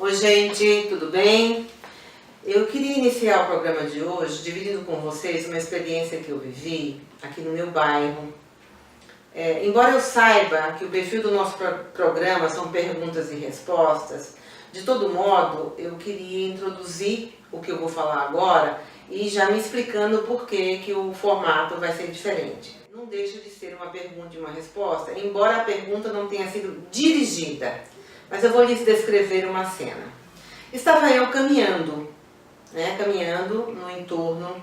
Oi gente, tudo bem? Eu queria iniciar o programa de hoje dividindo com vocês uma experiência que eu vivi aqui no meu bairro. Embora eu saiba que o perfil do nosso programa são perguntas e respostas, de todo modo eu queria introduzir o que eu vou falar agora e já me explicando por que o formato vai ser diferente. Não deixa de ser uma pergunta e uma resposta, embora a pergunta não tenha sido dirigida, mas eu vou lhes descrever uma cena. Estava eu caminhando no entorno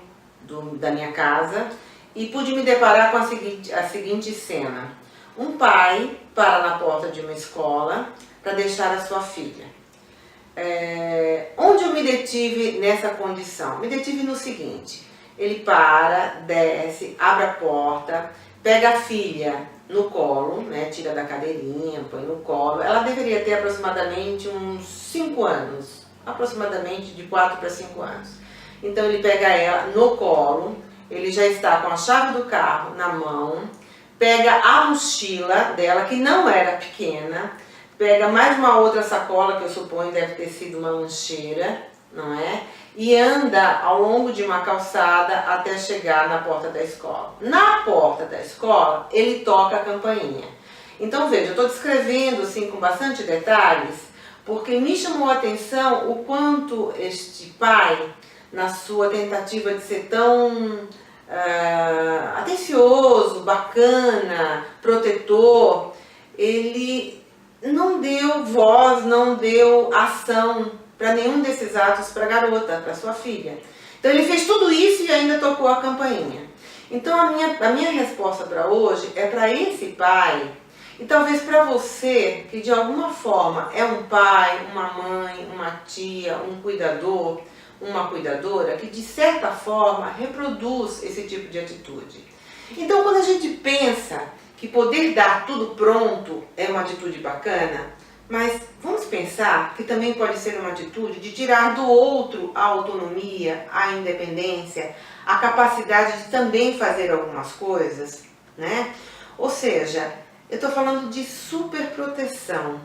da minha casa e pude me deparar com a seguinte cena. Um pai para na porta de uma escola para deixar a sua filha. Onde eu me detive nessa condição? Me detive no seguinte: ele para, desce, abre a porta, pega a filha no colo, tira da cadeirinha, põe no colo. Ela deveria ter aproximadamente uns 5 anos, aproximadamente de 4 para 5 anos. Então ele pega ela no colo, ele já está com a chave do carro na mão, pega a mochila dela, que não era pequena, pega mais uma outra sacola, que eu suponho deve ter sido uma lancheira, não é? E anda ao longo de uma calçada até chegar na porta da escola. Na porta da escola, ele toca a campainha. Então veja, eu estou descrevendo assim com bastante detalhes, porque me chamou a atenção o quanto este pai, na sua tentativa de ser tão atencioso, bacana, protetor, ele não deu voz, não deu ação para nenhum desses atos para a garota, para sua filha. Então ele fez tudo isso e ainda tocou a campainha. Então a minha resposta para hoje é para esse pai, e talvez para você que de alguma forma é um pai, uma mãe, uma tia, um cuidador, uma cuidadora, que de certa forma reproduz esse tipo de atitude. Então quando a gente pensa que poder dar tudo pronto é uma atitude bacana, mas vamos pensar que também pode ser uma atitude de tirar do outro a autonomia, a independência, a capacidade de também fazer algumas coisas, né? Ou seja, eu estou falando de superproteção,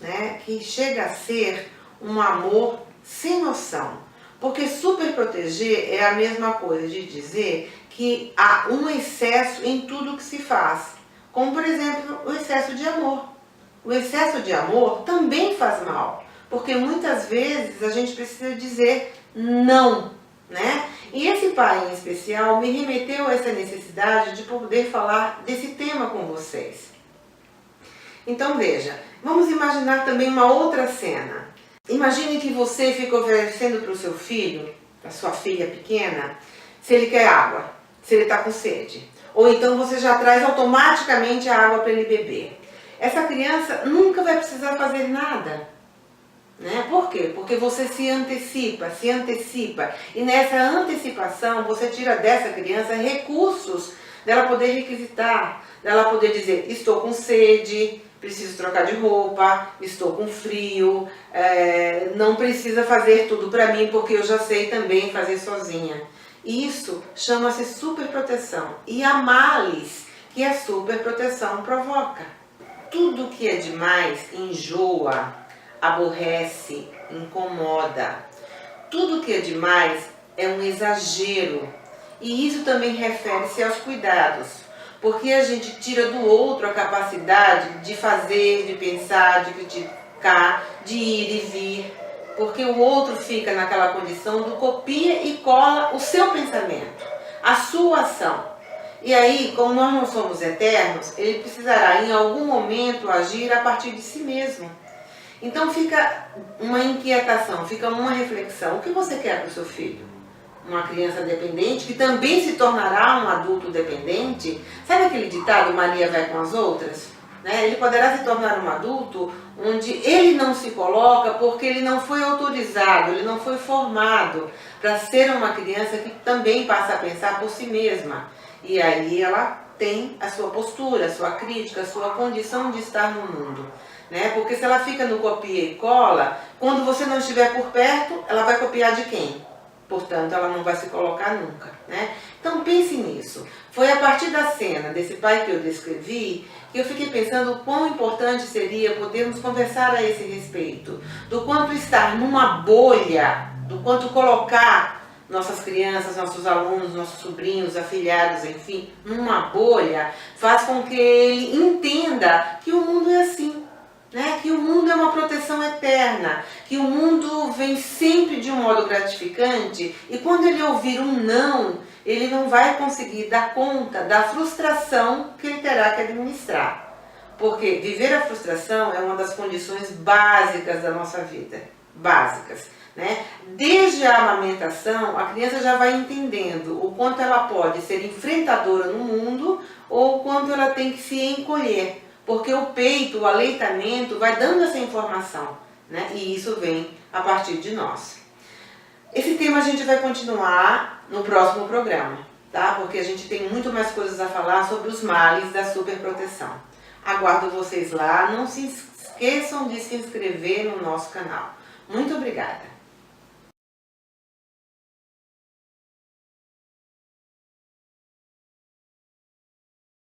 né? Que chega a ser um amor sem noção. Porque superproteger é a mesma coisa de dizer que há um excesso em tudo que se faz. Como, por exemplo, o excesso de amor. O excesso de amor também faz mal, porque muitas vezes a gente precisa dizer não, né? E esse pai em especial me remeteu a essa necessidade de poder falar desse tema com vocês. Então veja, vamos imaginar também uma outra cena. Imagine que você fica oferecendo para o seu filho, para sua filha pequena, se ele quer água, se ele está com sede. Ou então você já traz automaticamente a água para ele beber. Essa criança nunca vai precisar fazer nada, né? Por quê? Porque você se antecipa. E nessa antecipação você tira dessa criança recursos dela poder requisitar, dela poder dizer: estou com sede, preciso trocar de roupa, estou com frio, não precisa fazer tudo para mim porque eu já sei também fazer sozinha. Isso chama-se superproteção. E há males que a superproteção provoca. Tudo que é demais enjoa, aborrece, incomoda. Tudo que é demais é um exagero. E isso também refere-se aos cuidados. Porque a gente tira do outro a capacidade de fazer, de pensar, de criticar, de ir e vir. Porque o outro fica naquela condição do copia e cola o seu pensamento, a sua ação. E aí, como nós não somos eternos, ele precisará em algum momento agir a partir de si mesmo. Então fica uma inquietação, fica uma reflexão. O que você quer para o seu filho? Uma criança dependente que também se tornará um adulto dependente? Sabe aquele ditado, Maria vai com as outras? Ele poderá se tornar um adulto onde ele não se coloca porque ele não foi autorizado, ele não foi formado para ser uma criança que também passa a pensar por si mesma. E aí ela tem a sua postura, a sua crítica, a sua condição de estar no mundo. Porque se ela fica no copia e cola, quando você não estiver por perto, ela vai copiar de quem? portanto ela não vai se colocar nunca, né? Então pense nisso. Foi a partir da cena desse pai que eu descrevi que eu fiquei pensando o quão importante seria podermos conversar a esse respeito, do quanto estar numa bolha, do quanto colocar nossas crianças, nossos alunos, nossos sobrinhos, afilhados, enfim, numa bolha, faz com que ele entenda que o mundo é assim, né? Que o mundo é uma proteção eterna, que o mundo vem sempre de um modo gratificante e quando ele ouvir um não, ele não vai conseguir dar conta da frustração que ele terá que administrar. Porque viver a frustração é uma das condições básicas da nossa vida, básicas, né? Desde a amamentação, a criança já vai entendendo o quanto ela pode ser enfrentadora no mundo ou o quanto ela tem que se encolher. Porque o peito, o aleitamento, vai dando essa informação, né? E isso vem a partir de nós. Esse tema a gente vai continuar no próximo programa, tá? Porque a gente tem muito mais coisas a falar sobre os males da superproteção. Aguardo vocês lá, não se esqueçam de se inscrever no nosso canal. Muito obrigada!